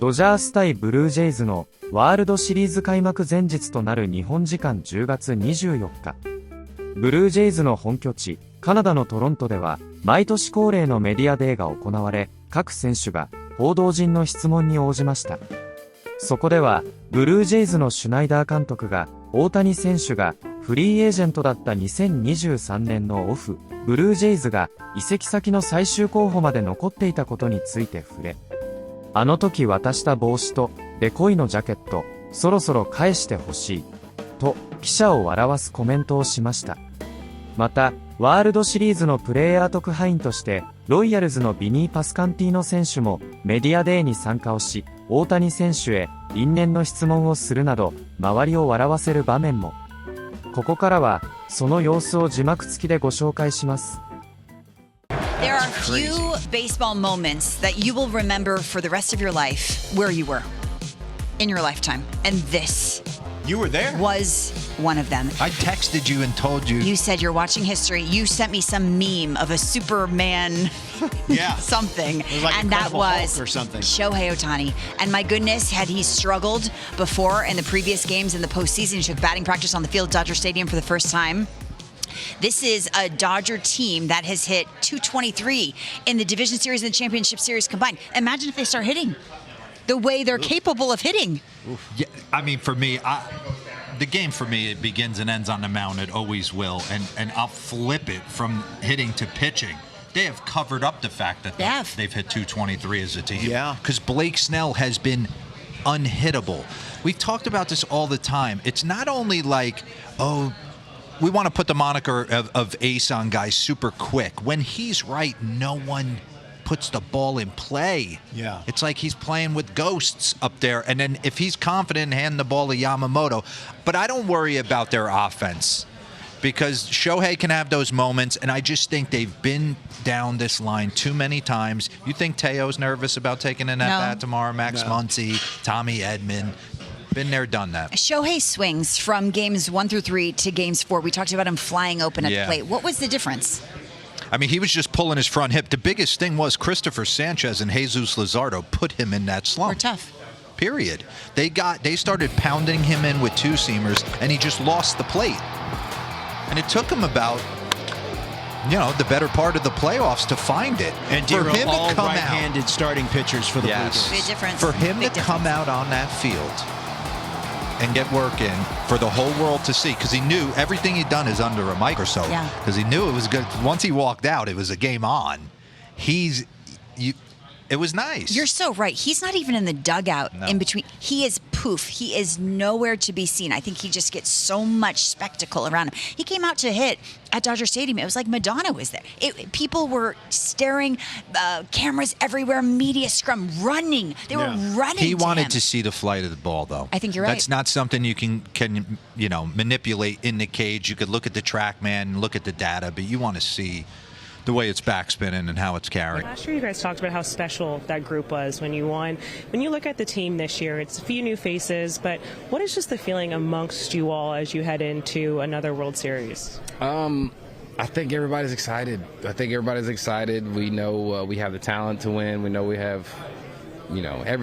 ドジャース対ブルージェイズのワールドシリーズ開幕前日となる日本時間10月24日。ブルージェイズの本拠地、カナダのトロントでは、毎年恒例のメディアデーが行われ、各選手が報道陣の質問に応じました。そこでは、ブルージェイズのシュナイダー監督が、大谷選手がフリーエージェントだった2023年のオフ、ブルージェイズが移籍先の最終候補まで残っていたことについて触れ、あの時渡した帽子とデコイのジャケット、そろそろ返してほしい、と記者を笑わすコメントをしました。また、ワールドシリーズのプレイヤー特派員として、ロイヤルズのビニー・パスカンティーノ選手もメディアデーに参加をし、大谷選手へ因縁の質問をするなど、周りを笑わせる場面も。ここからは、その様子を字幕付きでご紹介します。There are few baseball moments that you will remember for the rest of your life where you were in your lifetime. And this You were there? was one of them. I texted you and told you. You said you're watching history. You sent me some meme of a Superman Yeah. something. It was like and that Incredible was Hulk or something. Shohei Ohtani. And my goodness, had he struggled before in the previous games in the postseason, he took batting practice on the field at Dodger Stadium for the first time. This is a Dodger team that has hit 223 in the Division Series and the Championship Series combined. Imagine if they start hitting the way they're capable of hitting. Yeah, I mean, for me, the game for me, it begins and ends on the mound. It always will. And I'll flip it from hitting to pitching. They have covered up the fact that they've hit 223 as a team. Yeah. Because Blake Snell has been unhittable. We've talked about this all the time. It's not only like, oh, we want to put the moniker of ace on guys super quick. When he's right, no one puts the ball in play. Yeah. It's like he's playing with ghosts up there. And then if he's confident, hand the ball to Yamamoto. But I don't worry about their offense because Shohei can have those moments, and I just think they've been down this line too many times. You think Teo's nervous about taking an at-bat tomorrow? Max Muncy, Tommy Edman. Been there, done that. Shohei swings from games 1 through 3 to games 4. We talked about him flying open at the plate. What was the difference? I mean, he was just pulling his front hip. The biggest thing was Christopher Sanchez and Jesus Luzardo put him in that slump. We're tough. Period. They started pounding him in with two-seamers, and he just lost the plate. And it took him about, the better part of the playoffs to find it. And for him all to come right-handed starting pitchers for the Blue Jays. Big difference. For him Big to come out on that field and get work in for the whole world to see, because he knew everything he'd done is under a microscope. Because he knew it was good. Once he walked out, it was a game on. It was nice. You're so right. He's not even in the dugout in between. He is poof. He is nowhere to be seen. I think he just gets so much spectacle around him. He came out to hit at Dodger Stadium. It was like Madonna was there. People were staring, cameras everywhere, media scrum, running. They were running. He wanted to see the flight of the ball, though. I think you're right. That's not something you can manipulate in the cage. You could look at the TrackMan and look at the data, but you want to see the way it's backspinning and how it's carrying. Last year you guys talked about how special that group was when you won. When you look at the team this year, it's a few new faces, but what is just the feeling amongst you all as you head into another World Series? I think everybody's excited. We know we have the talent to win. We know we have,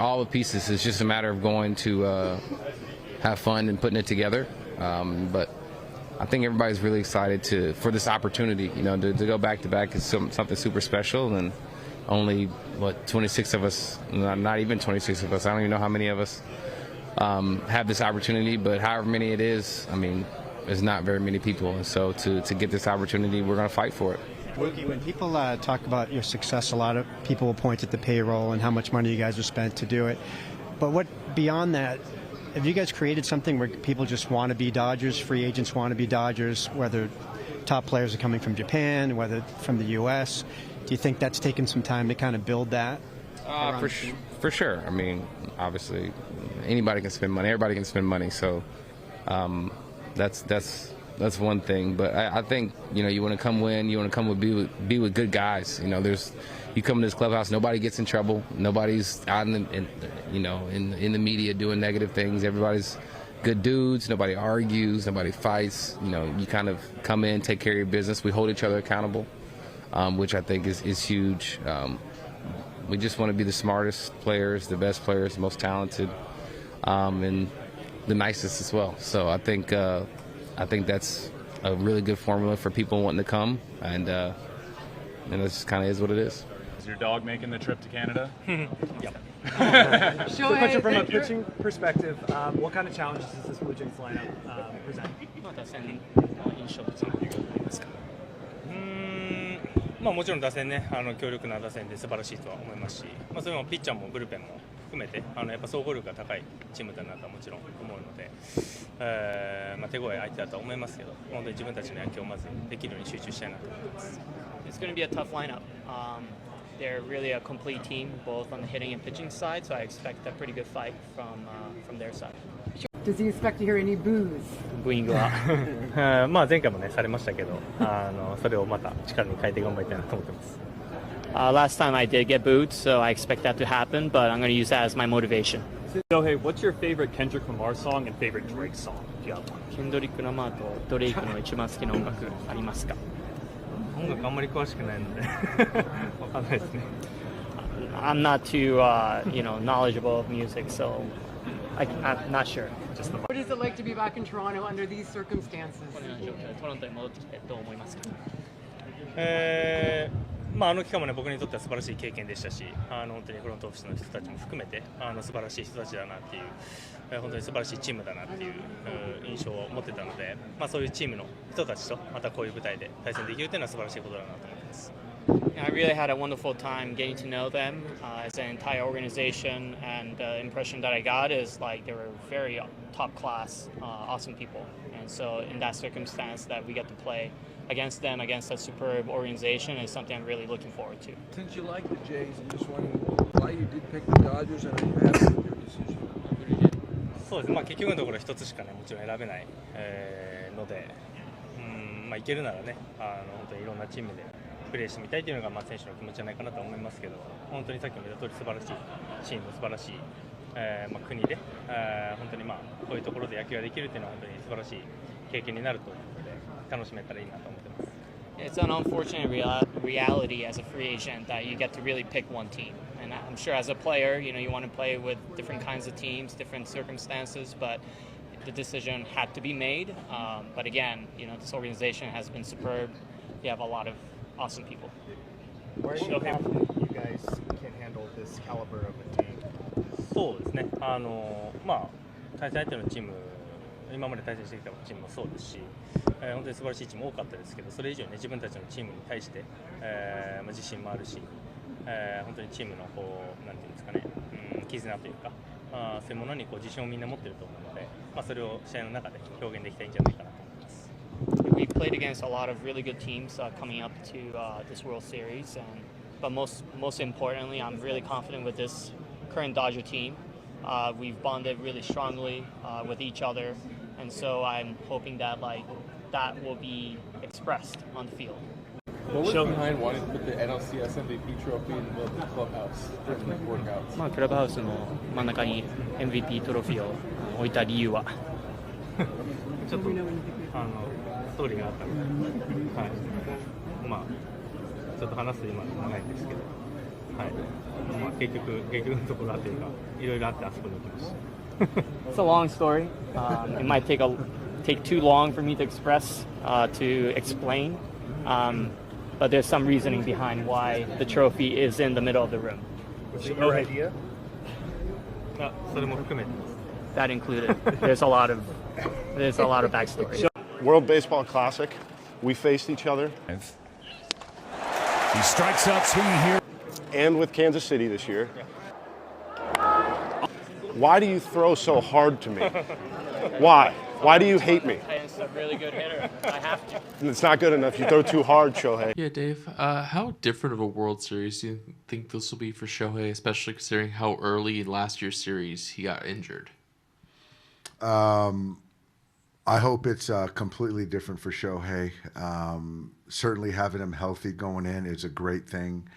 all the pieces. It's just a matter of going to have fun and putting it together. But I think everybody's really excited for this opportunity, to go back-to-back is something super special, and only, 26 of us, not even 26 of us, I don't even know how many of us have this opportunity, but however many it is, I mean, there's not very many people, and so to get this opportunity, we're going to fight for it. When people talk about your success, a lot of people will point at the payroll and how much money you guys have spent to do it, but what beyond that, have you guys created something where people just want to be Dodgers, free agents want to be Dodgers, whether top players are coming from Japan, whether from the U.S.? Do you think that's taken some time to kind of build that? For sure. I mean, obviously, anybody can spend money. Everybody can spend money. So that's one thing. But I think, you want to come win. You want to come be with good guys. You come to this clubhouse, nobody gets in trouble. Nobody's out in the media doing negative things. Everybody's good dudes. Nobody argues. Nobody fights. You kind of come in, take care of your business. We hold each other accountable, which I think is huge. We just want to be the smartest players, the best players, the most talented, and the nicest as well. So I think that's a really good formula for people wanting to come, and it just kind of is what it is. Is your dog making the trip to Canada? Yep. So question from a pitching perspective, what kind of challenges does this Blue Jays lineup present? 打線の印象とつながりますか。もちろん打線ね、強力な打線で素晴らしいとは思いますし、それもピッチャーもブルペンも含めてやっぱ総合力が高いチームだなとはもちろん思うので、手強い相手だとは思いますけど、本当に自分たちの野球をまずできるように集中したいなと思ってます。It's going to be a tough lineup. They're really a complete team, both on the hitting and pitching side, so I expect a pretty good fight from their side. Does he expect to hear any boos? ブーイングは前回もねされましたけど、それをまた力に変えて頑張りたいなと思ってます。Last time I did get booed, so I expect that to happen, but I'm going to use that as my motivation. So hey, what's your favorite Kendrick Lamar song and favorite Drake song? Do you have one? ケンドリック・ラマーとドレイクの一番好きな音楽ありますか？音楽あんまり詳しくないのでわかんないですね。I'm not too, knowledgeable of music, so I'm not sure. What is it like to be back in Toronto under these circumstances? このような状況でトロントに戻ってきてどう思いますか？期間もね僕にとっては素晴らしい経験でしたし、本当にフロントオフィスの人たちも含めて素晴らしい人たちだなっていう、本当に素晴らしいチームだなっていう印象を持ってたので、そういうチームの人たちとまたこういう舞台で対戦できるというのは素晴らしいことだなと思ってます。I really had a wonderful time getting to know them as an entire organization, and the impression that I got is like they were very top class, awesome people. And so in that circumstance that we get to play against them, against a superb organization, is something I'm really looking forward to. Since you like the Jays, I'm just wondering why you did pick the Dodgers, and are you happy with your decision? そうですね、結局のところ一つしかねもちろん選べないので、いけるならね本当にいろんなチームでプレーしてみたいというのが選手の気持ちじゃないかなと思いますけど、本当にさっきも言った通り素晴らしいチーム、素晴らしい、国で、本当にこういうところで野球ができるというのは本当に素晴らしい経験になると思うので楽しめたらいいなと思ってます。It's an unfortunate reality as a free agent that you get to really pick one team. And I'm sure as a player, you want to play with different kinds of teams, different circumstances, but the decision had to be made. But again, this organization has been superb. You have a lot of awesome people. Why are you confident you guys can handle this caliber of a team? そうですね。対戦相手のチーム、今まで対戦してきたチームもそうですし、本当に素晴らしいチーム多かったですけど、それ以上に、自分たちのチームに対して、自信もあるし、本当にチームのなんていうんですかね、絆というか、そういうものに自信をみんな持っていると思うので、それを試合の中で表現できたらいいんじゃないかなと思います。We played against a lot of really good teams coming up to this World Series, but most importantly, I'm really confident with this current Dodger team. We've bonded really strongly with each other, and so I'm hoping that that will be expressed on the field. What was behind wanting to put the NLCS MVP trophy in the middle of the clubhouse during the workouts? クラブハウスの真ん中に MVP トロフィーを置いた理由はちょっとストーリーがあったので、はい、ちょっと話すと今長いんですけど、はい、結局のところはというかいろいろあってあそこに置きました。It's a long story. It might take too long for me to explain. But there's some reasoning behind why the trophy is in the middle of the room. Was it your idea? それも含めて。That included. There's a lot of backstory. World Baseball Classic. We faced each other. He strikes out swinging here. And with Kansas City this year. Why do you throw so hard to me? Why? Why do you hate me? It's a really good hitter. I have to. It's not good enough. You throw too hard, Shohei. Yeah, Dave. How different of a World Series do you think this will be for Shohei, especially considering how early in last year's series he got injured? I hope it's completely different for Shohei. Certainly having him healthy going in is a great thing.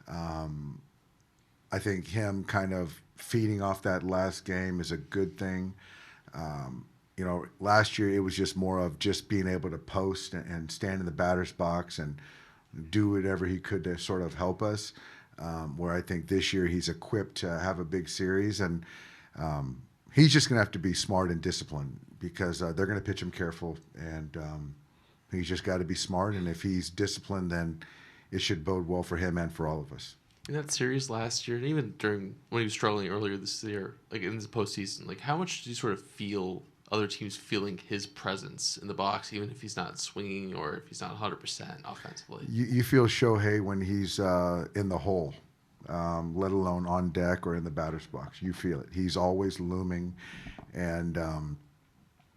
I think him kind of feeding off that last game is a good thing. Last year it was just more of just being able to post and stand in the batter's box and do whatever he could to sort of help us. where I think this year he's equipped to have a big series, and he's just going to have to be smart and disciplined because they're going to pitch him careful, and he's just got to be smart. And if he's disciplined, then it should bode well for him and for all of us. In that series last year, and even during when he was struggling earlier this year, like in the postseason, like how much did you sort of feel other teams feeling his presence in the box, even if he's not swinging or if he's not 100% offensively? You feel Shohei when he's in the hole, let alone on deck or in the batter's box. You feel it. He's always looming, and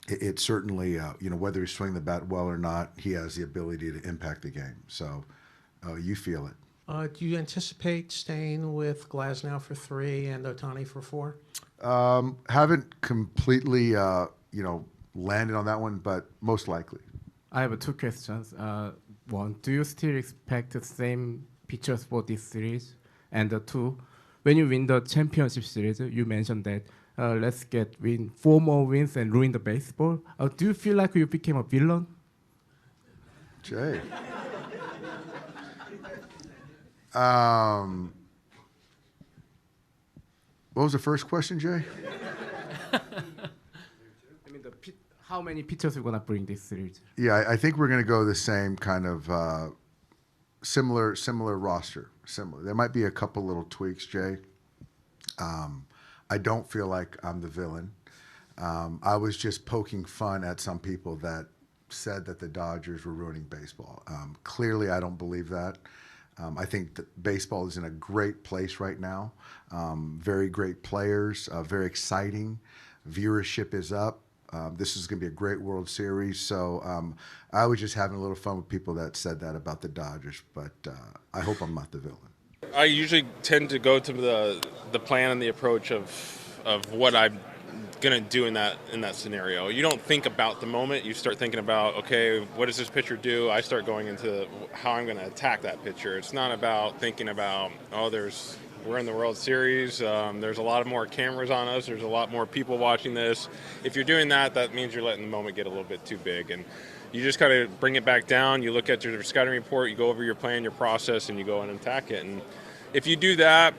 it certainly, whether he's swinging the bat well or not, he has the ability to impact the game. So you feel it. Do you anticipate staying with Glasnow for 3 and Ohtani for 4? Haven't completely, landed on that one, but most likely. I have 2 questions. One, do you still expect the same pitchers for this series? And 2, when you win the championship series, you mentioned that let's win 4 more wins and ruin the baseball. Do you feel like you became a villain? Jay. What was the first question, Jay? I mean, how many pitchers are going to bring this series? Yeah, I think we're going to go the same kind of similar roster. Similar. There might be a couple little tweaks, Jay. I don't feel like I'm the villain. I was just poking fun at some people that said that the Dodgers were ruining baseball. Clearly, I don't believe that. I think that baseball is in a great place right now. Very great players, very exciting. Viewership is up. This is going to be a great World Series. So I was just having a little fun with people that said that about the Dodgers, but I hope I'm not the villain. I usually tend to go to the plan and the approach of what I'm going to do in that scenario. You don't think about the moment. You start thinking about, okay, what does this pitcher do? I start going into how I'm going to attack that pitcher. It's not about thinking about, we're in the World Series. There's a lot of more cameras on us. There's a lot more people watching this. If you're doing that, that means you're letting the moment get a little bit too big. And you just kind of bring it back down. You look at your scouting report. You go over your plan, your process, and you go in and attack it. And if you do that,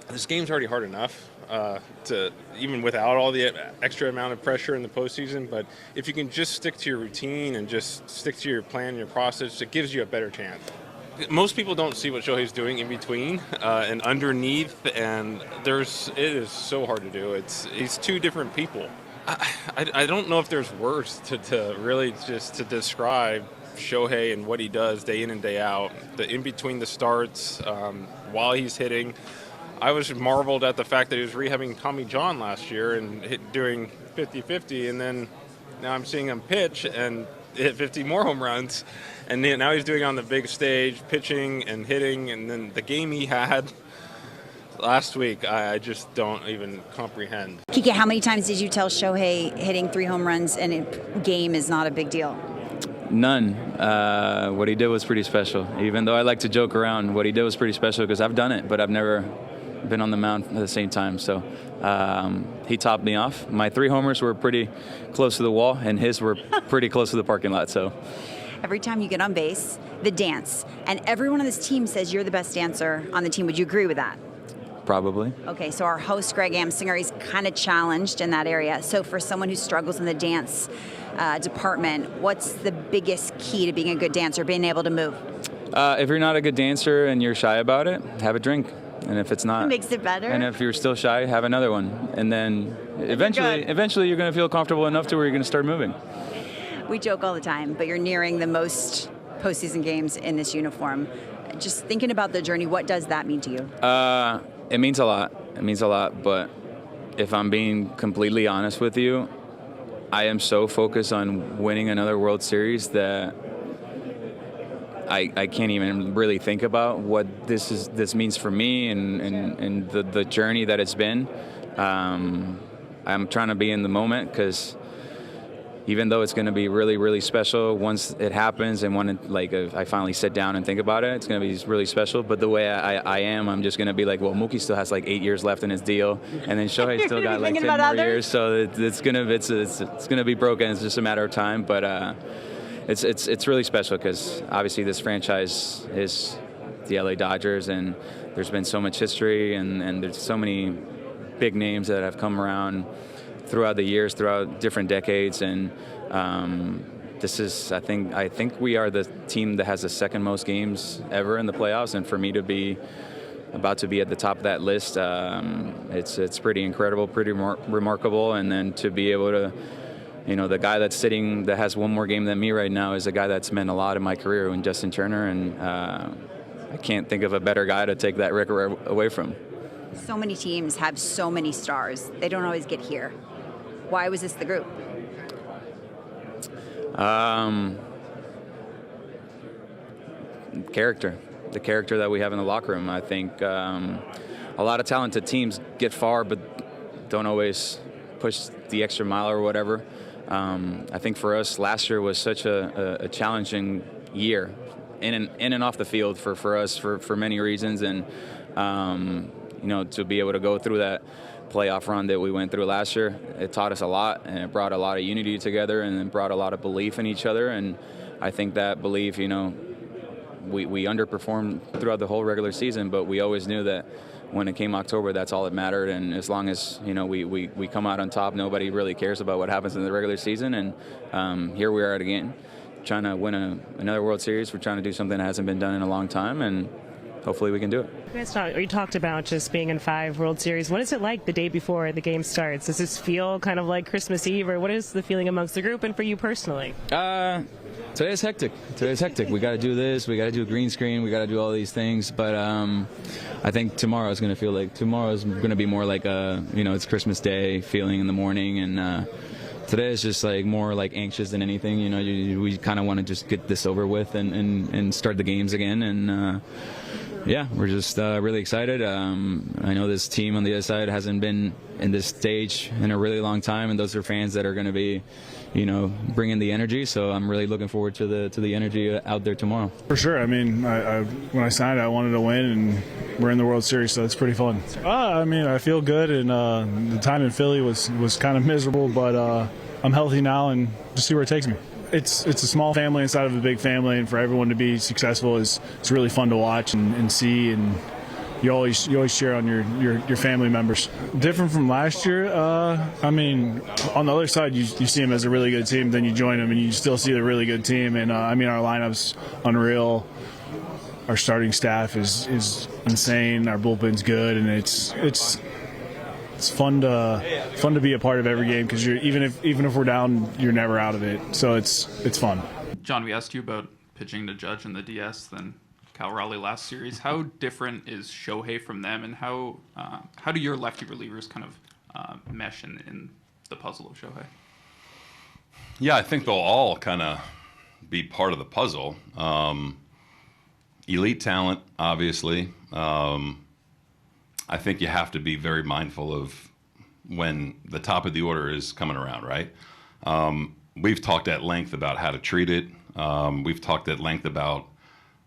this game's already hard enough. To even without all the extra amount of pressure in the postseason, but if you can just stick to your routine and just stick to your plan and your process, it gives you a better chance. Most people don't see what Shohei's doing in between and underneath, and it is so hard to do. He's 2 different people. I don't know if there's words to really just to describe Shohei and what he does day in and day out. The in between the starts, while he's hitting. I was marveled at the fact that he was rehabbing Tommy John last year and doing 50-50, and then now I'm seeing him pitch and hit 50 more home runs, and now he's doing it on the big stage, pitching and hitting, and then the game he had last week, I just don't even comprehend. Kike, how many times did you tell Shohei hitting 3 home runs in a game is not a big deal? None. What he did was pretty special. Even though I like to joke around, what he did was pretty special because I've done it, but I've never been on the mound at the same time. So he topped me off. My 3 homers were pretty close to the wall, and his were pretty close to the parking lot. So every time you get on base, the dance, and everyone on this team says you're the best dancer on the team. Would you agree with that? Probably. Okay, so our host, Greg Amsinger, he's kind of challenged in that area. So for someone who struggles in the dance department, what's the biggest key to being a good dancer, being able to move? If you're not a good dancer and you're shy about it, have a drink. And if it's not, it makes it better. And if you're still shy, have another one. And then eventually you're going to feel comfortable enough to where you're going to start moving. We joke all the time, but you're nearing the most postseason games in this uniform. Just thinking about the journey, what does that mean to you? It means a lot. It means a lot. But if I'm being completely honest with you, I am so focused on winning another World Series that I can't even really think about what this means for me and the journey that it's been. I'm trying to be in the moment because even though it's going to be really, really special once it happens and when I finally sit down and think about it, it's going to be really special. But the way I am, I'm just going to be like, well, Mookie still has 8 years left in his deal, and then Shohei still got 10 more years, so it's going to be broken. It's just a matter of time, but it's really special because obviously this franchise is the LA Dodgers, and there's been so much history, and there's so many big names that have come around throughout the years, throughout different decades, and this is, I think we are the team that has the second most games ever in the playoffs, and for me to be about to be at the top of that list, it's pretty incredible, pretty remarkable, and then to be able to, the guy that's sitting that has one more game than me right now is a guy that's meant a lot in my career, and Justin Turner, and I can't think of a better guy to take that record away from. So many teams have so many stars. They don't always get here. Why was this the group? The character that we have in the locker room. I think a lot of talented teams get far but don't always push the extra mile or whatever. I think for us, last year was such a challenging year in and off the field for us for many reasons, and to be able to go through that playoff run that we went through last year, it taught us a lot, and it brought a lot of unity together, and it brought a lot of belief in each other. And I think that belief, we underperformed throughout the whole regular season, but we always knew that when it came October, that's all that mattered. And as long as we come out on top, nobody really cares about what happens in the regular season. And here we are again, trying to win another World Series. We're trying to do something that hasn't been done in a long time, and hopefully we can do it. You talked about just being in 5 World Series. What is it like the day before the game starts? Does this feel kind of like Christmas Eve, or what is the feeling amongst the group and for you personally? Today's hectic. We got to do this. We got to do a green screen. We got to do all these things. But I think tomorrow is going to be more like it's Christmas Day feeling in the morning, and today is just like more like anxious than anything. We kind of want to just get this over with and start the games again. And we're just really excited. I know this team on the other side hasn't been in this stage in a really long time, and those are fans that are going to be, bringing the energy. So I'm really looking forward to the energy out there tomorrow. For sure. I mean, when I signed, I wanted to win, and we're in the World Series, so it's pretty fun. I feel good, and the time in Philly was kind of miserable, but I'm healthy now, and just see where it takes me. It's a small family inside of a big family, and for everyone to be successful it's really fun to watch and see, and you always cheer on your family members. Different from last year, on the other side you see them as a really good team, then you join them and you still see a really good team, and our lineup's unreal. Our starting staff is insane. Our bullpen's good, and it's fun to be a part of every game, because even if we're down, you're never out of it. So it's fun. John, we asked you about pitching to Judge in the DS than Cal Raleigh last series. How different is Shohei from them, and how do your lefty relievers kind of mesh in the puzzle of Shohei? Yeah, I think they'll all kind of be part of the puzzle. Elite talent, obviously. I think you have to be very mindful of when the top of the order is coming around, right? We've talked at length about how to treat it. We've talked at length about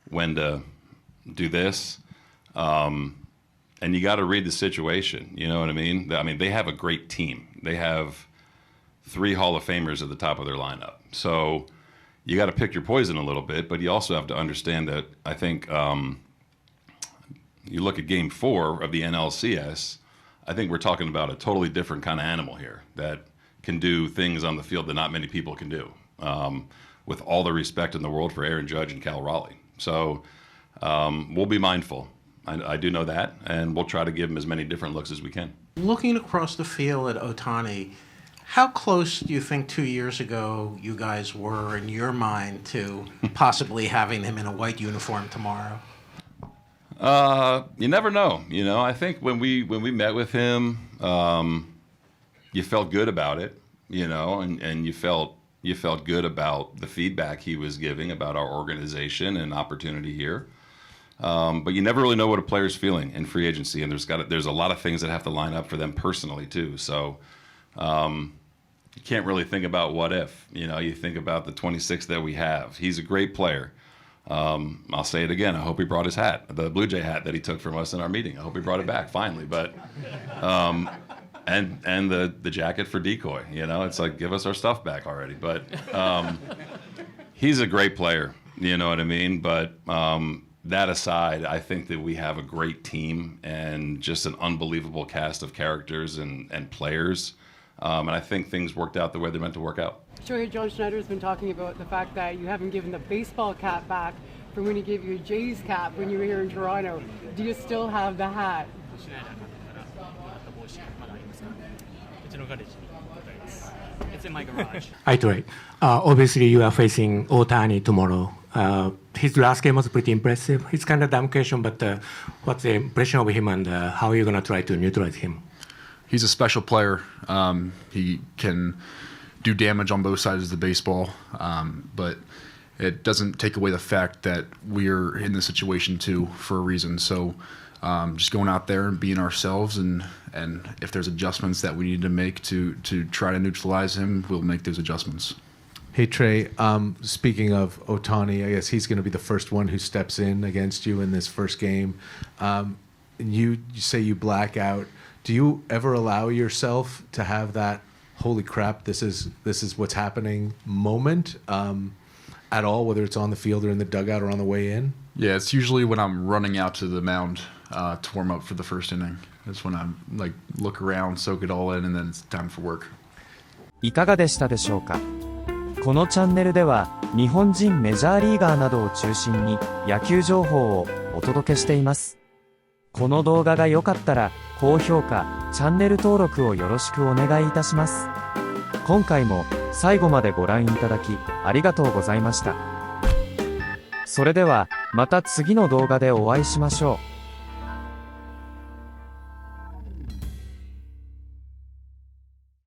when to do this. And you got to read the situation, you know what I mean? I mean, they have a great team. They have 3 Hall of Famers at the top of their lineup. So you got to pick your poison a little bit, but you also have to understand that I think you look at Game 4 of the NLCS, I think we're talking about a totally different kind of animal here that can do things on the field that not many people can do, with all the respect in the world for Aaron Judge and Cal Raleigh. So we'll be mindful. I do know that, and we'll try to give him as many different looks as we can. Looking across the field at Ohtani, how close do you think 2 years ago you guys were in your mind to possibly having him in a white uniform tomorrow? You never know. I think when we met with him, you felt good about it, and you felt good about the feedback he was giving about our organization and opportunity here. But you never really know what a player's feeling in free agency, and there's a lot of things that have to line up for them personally too. So you can't really think about what if. You think about the 26 that we have. He's a great player. I'll say it again. I hope he brought his hat, the Blue Jay hat that he took from us in our meeting. I hope he brought it back finally. But and the jacket for decoy. It's like, give us our stuff back already. But he's a great player. You know what I mean? But that aside, I think that we have a great team and just an unbelievable cast of characters and players. And I think things worked out the way they're meant to work out. John Schneider's been talking about the fact that you haven't given the baseball cap back from when he gave you a Jays cap when you were here in Toronto. Do you still have the hat? It's in my garage. Right. Obviously, you are facing Otani tomorrow. His last game was pretty impressive. It's kind of a dumb question, but what's the impression of him and how are you going to try to neutralize him? He's a special player. He can do damage on both sides of the baseball, but it doesn't take away the fact that we're in this situation too for a reason. So just going out there and being ourselves, and if there's adjustments that we need to make to try to neutralize him, we'll make those adjustments. Hey Trey, speaking of Otani, I guess he's going to be the first one who steps in against you in this first game. And you say you black out. Do you ever allow yourself to have that holy crap, this is what's happening moment at all, whether it's on the field or in the dugout or on the way in? Yeah, it's usually when I'm running out to the mound to warm up for the first inning. That's when I'm like look around, soak it all in, and then it's time for work. いかがでしたでしょうか。このチャンネルでは日本人メジャーリーガーなどを中心に野球情報をお届けしています。この動画が良かったら高評価、チャンネル登録をよろしくお願いいたします。今回も最後までご覧いただきありがとうございました。それではまた次の動画でお会いしましょう。